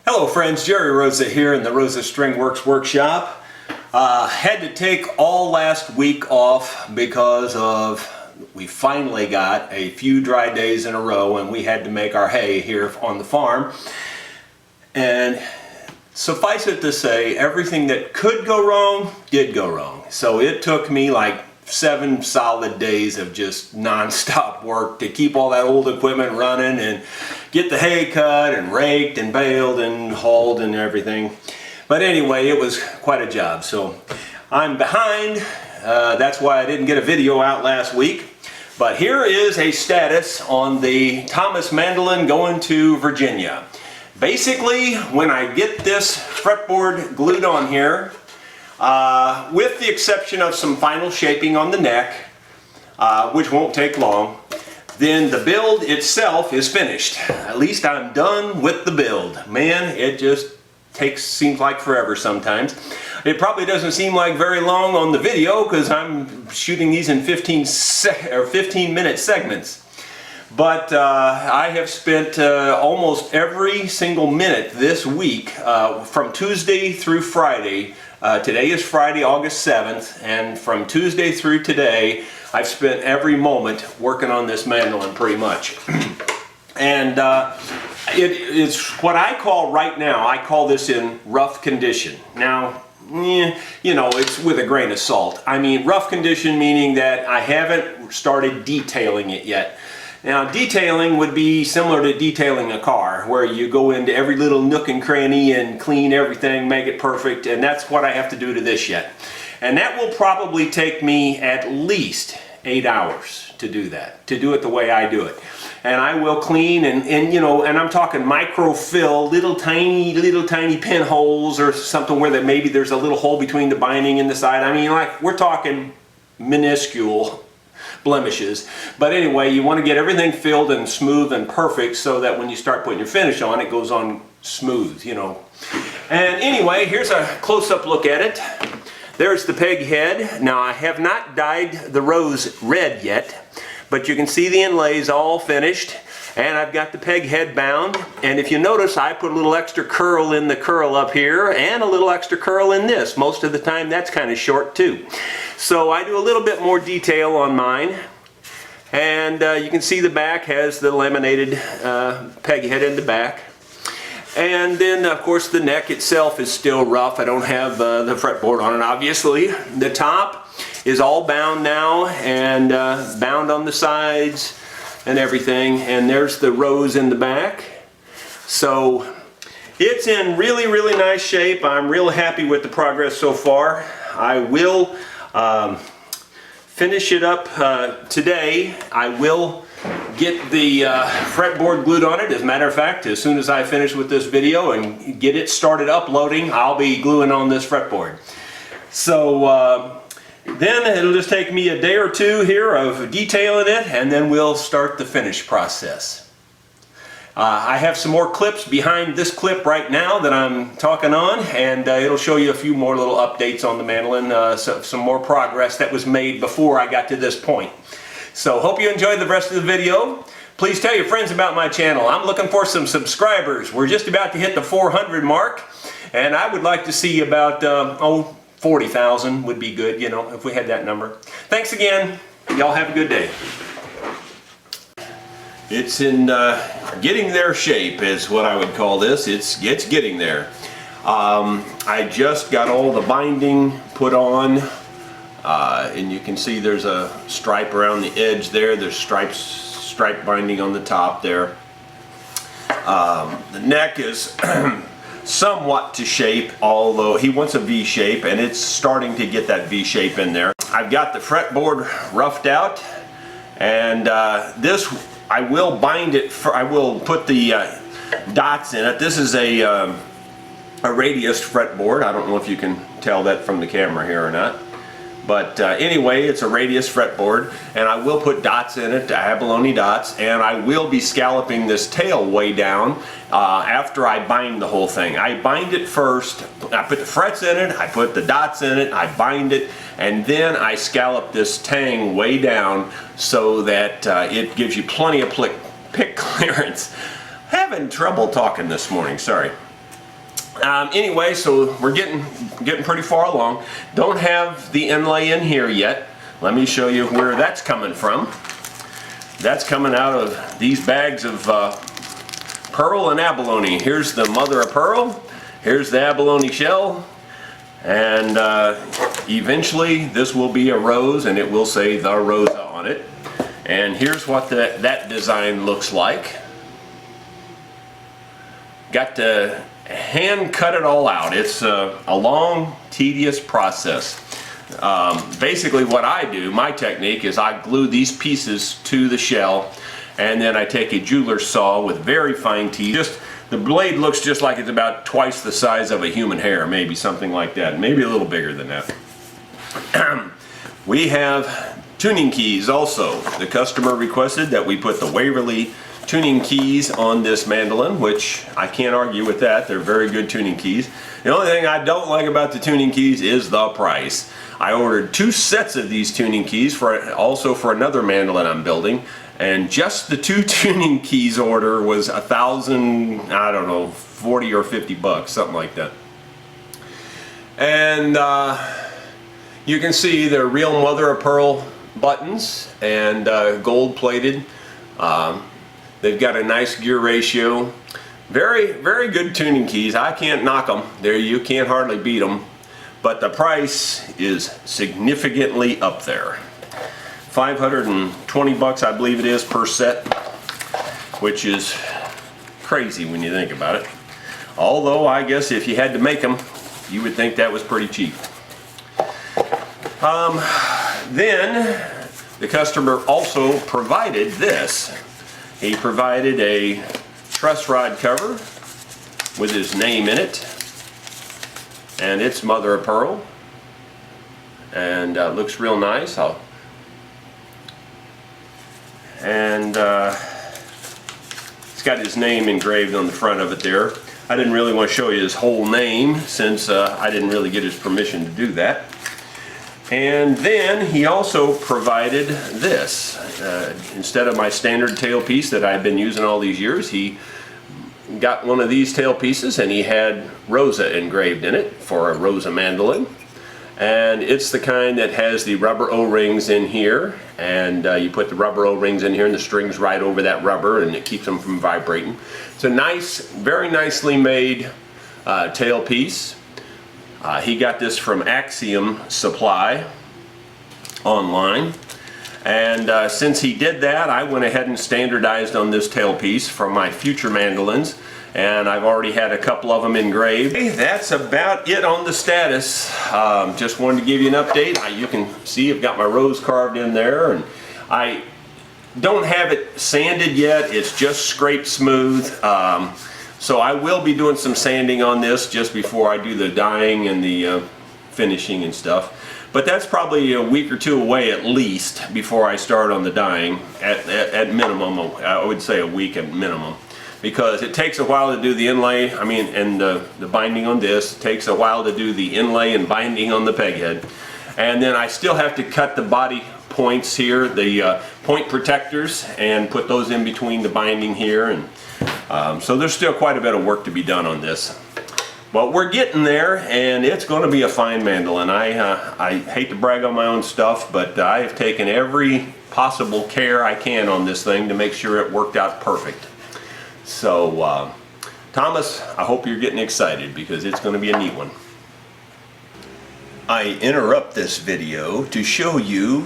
Hello friends, Jerry Rosa here in the Rosa String Works workshop. Had to take all last week off because we finally got a few dry days in a row and we had to make our hay here on the farm. And suffice it to say, everything that could go wrong did go wrong. So it took me like 7 solid days of just non-stop work to keep all that old equipment running and get the hay cut and raked and baled and hauled and everything. But anyway, it was quite a job. So I'm behind. That's why I didn't get a video out last week. But here is a status on the Rosa Mandolin going to Virginia. Basically, when I get this fretboard glued on here, with the exception of some final shaping on the neck, which won't take long, then the build itself is finished. At least I'm done with the build. Man, it just seems like forever sometimes. It probably doesn't seem like very long on the video because I'm shooting these in 15-minute segments. But I have spent almost every single minute this week, from Tuesday through Friday. Today is Friday, August 7th, and from Tuesday through today, I've spent every moment working on this mandolin pretty much. And it's what I call right now, I call this in rough condition. Now, you know, it's with a grain of salt. I mean, rough condition meaning that I haven't started detailing it yet. Now, detailing would be similar to detailing a car, where you go into every little nook and cranny and clean everything, make it perfect, and that's what I have to do to this yet. And that will probably take me at least 8 hours to do that, to do it the way I do it. And I will clean and you know, and I'm talking microfill, little tiny pinholes or something where maybe there's a little hole between the binding and the side. I mean, like, we're talking minuscule blemishes. But anyway, you want to get everything filled and smooth and perfect so that when you start putting your finish on, it goes on smooth, you know. And anyway, here's a close-up look at it. There's the peg head. Now, I have not dyed the rose red yet, but you can see the inlays all finished, and I've got the peg head bound. And if you notice, I put a little extra curl in the curl up here and a little extra curl in this. Most of the time that's kind of short too. So I do a little bit more detail on mine. And you can see the back has the laminated peg head in the back. And then, of course, the neck itself is still rough. I don't have the fretboard on it, obviously. The top is all bound now and bound on the sides and everything. And there's the rose in the back. So it's in really, really nice shape. I'm real happy with the progress so far. I will finish it up today. I will get the fretboard glued on it. As a matter of fact, as soon as I finish with this video and get it started uploading, I'll be gluing on this fretboard. So then it'll just take me a day or two here of detailing it, and then we'll start the finish process. I have some more clips behind this clip right now that I'm talking on, and it'll show you a few more little updates on the mandolin, some more progress that was made before I got to this point. So hope you enjoyed the rest of the video. Please tell your friends about my channel. I'm looking for some subscribers. We're just about to hit the 400 mark, and I would like to see about 40,000 would be good, you know, if we had that number. Thanks again. Y'all have a good day. It's in getting there shape is what I would call this. It's getting there. I just got all the binding put on, and you can see there's a stripe around the edge there. There's stripe binding on the top there. The neck is somewhat to shape, although he wants a V shape, and it's starting to get that V shape in there. I've got the fretboard roughed out, and this I will bind it. I will put the dots in it. This is a radius fretboard. I don't know if you can tell that from the camera here or not. But anyway, it's a radius fretboard, and I will put dots in it, abalone dots, and I will be scalloping this tail way down after I bind the whole thing. I bind it first, I put the frets in it, I put the dots in it, I bind it, and then I scallop this tang way down so that it gives you plenty of pick clearance. Having trouble talking this morning, sorry. Anyway, so we're getting pretty far along. Don't have the inlay in here yet. Let me show you where that's coming from. That's coming out of these bags of pearl and abalone. Here's the mother of pearl. Here's the abalone shell. And eventually this will be a rose, and it will say the Rosa on it. And here's what that design looks like. Got to hand cut it all out. It's a long, tedious process. Basically what I do, my technique, is I glue these pieces to the shell, and then I take a jeweler's saw with very fine teeth. The blade looks just like it's about twice the size of a human hair, maybe something like that, maybe a little bigger than that. We have tuning keys also. The customer requested that we put the Waverly tuning keys on this mandolin, which I can't argue with that. They're very good tuning keys. The only thing I don't like about the tuning keys is the price. I ordered 2 sets of these tuning keys also for another mandolin I'm building, and just the 2 tuning keys order was $1,000, I don't know, 40 or 50 bucks, something like that. And you can see they're real mother of pearl buttons and gold plated. They've got a nice gear ratio. Very, very good tuning keys. I can't knock them. You can't hardly beat them. But the price is significantly up there. 520 bucks, I believe it is, per set, which is crazy when you think about it. Although I guess if you had to make them, you would think that was pretty cheap. Then the customer also provided this. He provided a truss rod cover with his name in it, and it's mother of pearl, and looks real nice. It's got his name engraved on the front of it there. I didn't really want to show you his whole name since I didn't really get his permission to do that. And then he also provided this. Instead of my standard tailpiece that I've been using all these years, he got one of these tailpieces, and he had Rosa engraved in it for a Rosa Mandolin. And it's the kind that has the rubber O-rings in here, and you put the rubber O-rings in here and the strings right over that rubber, and it keeps them from vibrating. It's a nice, very nicely made tailpiece. He got this from Axiom Supply online, and since he did that, I went ahead and standardized on this tailpiece for my future mandolins, and I've already had a couple of them engraved. Hey, that's about it on the status. Just wanted to give you an update. You can see I've got my rose carved in there, and I don't have it sanded yet. It's just scraped smooth. So I will be doing some sanding on this just before I do the dyeing and the finishing and stuff. But that's probably a week or 2 away at least before I start on the dyeing. At minimum, I would say a week at minimum. Because it takes a while to do the inlay, and the binding on this. It takes a while to do the inlay and binding on the peg head. And then I still have to cut the body points here, the point protectors, and put those in between the binding here. And so there's still quite a bit of work to be done on this. But we're getting there, and it's going to be a fine mandolin. I hate to brag on my own stuff, but I have taken every possible care I can on this thing to make sure it worked out perfect. So, Thomas, I hope you're getting excited because it's going to be a neat one. I interrupt this video to show you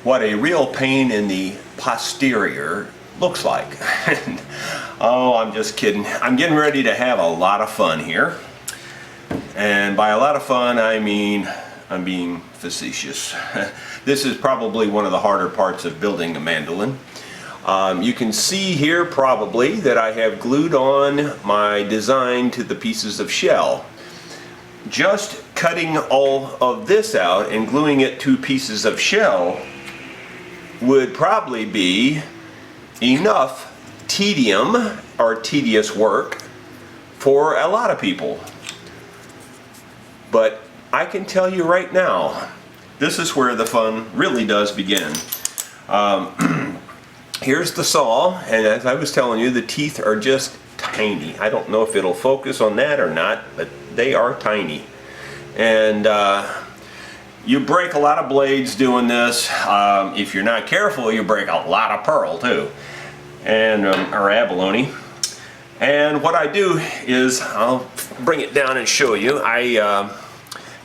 what a real pain in the posterior looks like. Oh, I'm just kidding. I'm getting ready to have a lot of fun here. And by a lot of fun, I mean I'm being facetious. This is probably one of the harder parts of building a mandolin. You can see here probably that I have glued on my design to the pieces of shell. Just cutting all of this out and gluing it to pieces of shell would probably be enough tedium or tedious work for a lot of people. But I can tell you right now, this is where the fun really does begin. Here's the saw, and as I was telling you, the teeth are just tiny. I don't know if it'll focus on that or not, but they are tiny. And you break a lot of blades doing this. If you're not careful, you break a lot of pearl too, and or abalone. And what I do is, I'll bring it down and show you. I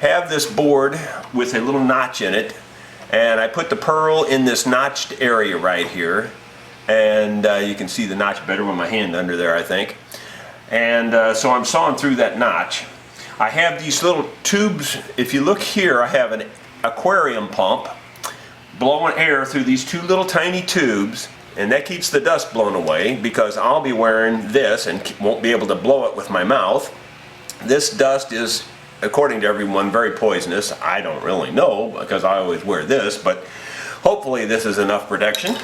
have this board with a little notch in it, and I put the pearl in this notched area right here, and you can see the notch better with my hand under there, I think. And so I'm sawing through that notch. I have these little tubes. If you look here, I have an aquarium pump blowing air through these two little tiny tubes, and that keeps the dust blown away, because I'll be wearing this and won't be able to blow it with my mouth. This dust is, according to everyone, very poisonous. I don't really know, because I always wear this, but hopefully this is enough protection.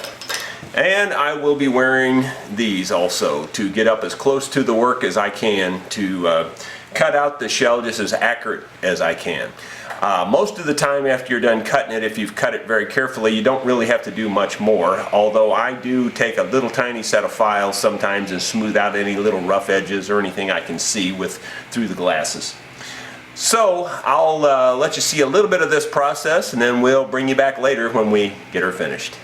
And I will be wearing these also to get up as close to the work as I can to cut out the shell just as accurate as I can. Most of the time after you're done cutting it, if you've cut it very carefully, you don't really have to do much more, although I do take a little tiny set of files sometimes and smooth out any little rough edges or anything I can see through the glasses. So I'll let you see a little bit of this process, and then we'll bring you back later when we get her finished.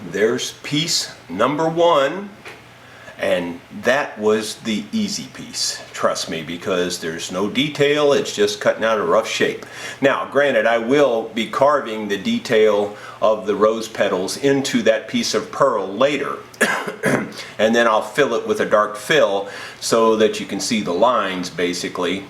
There's piece number one, and that was the easy piece, trust me, because there's no detail, it's just cutting out a rough shape. Now granted, I will be carving the detail of the rose petals into that piece of pearl later and then I'll fill it with a dark fill so that you can see the lines basically.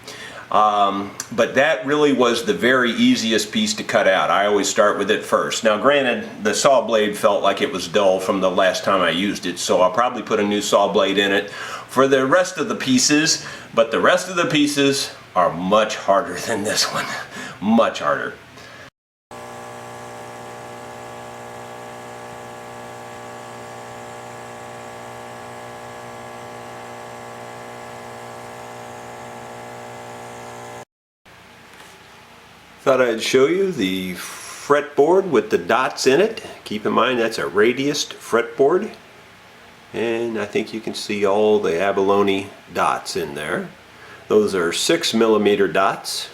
But that really was the very easiest piece to cut out. I always start with it first. Now granted, the saw blade felt like it was dull from the last time I used it, so I'll probably put a new saw blade in it for the rest of the pieces, but the rest of the pieces are much harder than this one. Much harder. Thought I'd show you the fretboard with the dots in it. Keep in mind that's a radiused fretboard, and I think you can see all the abalone dots in there. Those are 6mm dots.